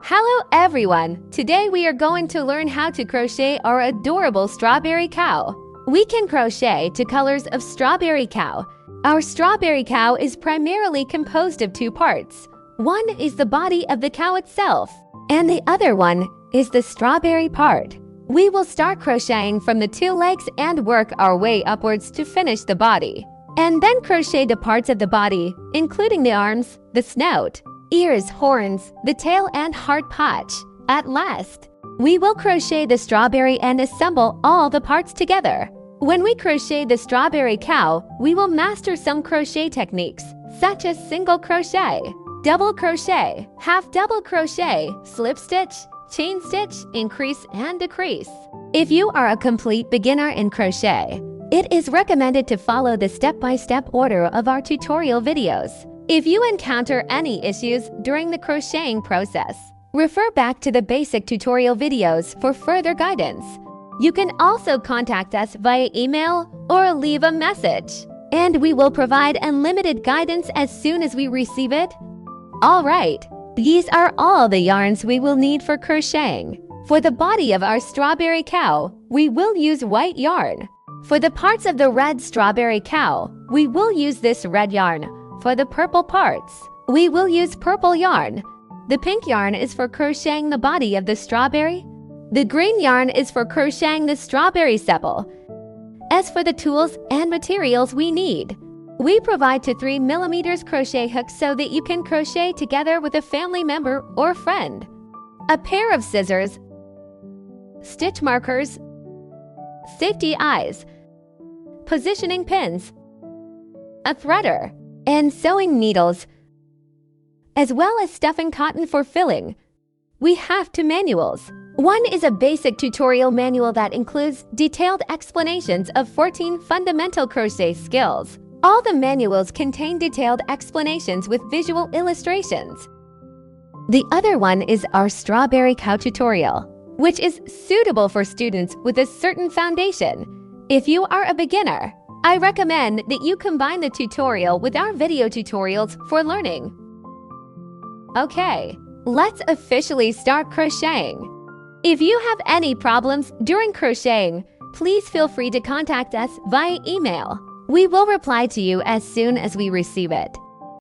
Hello everyone! Today we are going to learn how to crochet our adorable strawberry cow. We can crochet to colors of strawberry cow. Our strawberry cow is primarily composed of two parts. One is the body of the cow itself, and the other one is the strawberry part. We will start crocheting from the two legs and work our way upwards to finish the body. And then crochet the parts of the body, including the arms, the snout, ears, horns, the tail, and heart patch. At last, we will crochet the strawberry and assemble all the parts together. When we crochet the strawberry cow, we will master some crochet techniques, such as single crochet, double crochet, half double crochet, slip stitch, chain stitch, increase and decrease. If you are a complete beginner in crochet, it is recommended to follow the step-by-step order of our tutorial videos. If you encounter any issues during the crocheting process, refer back to the basic tutorial videos for further guidance. You can also contact us via email or leave a message, and we will provide unlimited guidance as soon as we receive it. Alright, these are all the yarns we will need for crocheting. For the body of our strawberry cow, we will use white yarn. For the parts of the red strawberry cow, we will use this red yarn. For the purple parts, we will use purple yarn. The pink yarn is for crocheting the body of the strawberry. The green yarn is for crocheting the strawberry sepal. As for the tools and materials we need, we provide 2 3mm crochet hooks so that you can crochet together with a family member or friend, a pair of scissors, stitch markers, safety eyes, positioning pins, a threader, and sewing needles, as well as stuffing cotton for filling. We have 2 manuals. One is a basic tutorial manual that includes detailed explanations of 14 fundamental crochet skills. All the manuals contain detailed explanations with visual illustrations. The other one is our strawberry cow tutorial, which is suitable for students with a certain foundation. If you are a beginner, I recommend that you combine the tutorial with our video tutorials for learning. Okay, let's officially start crocheting. If you have any problems during crocheting, please feel free to contact us via email. We will reply to you as soon as we receive it.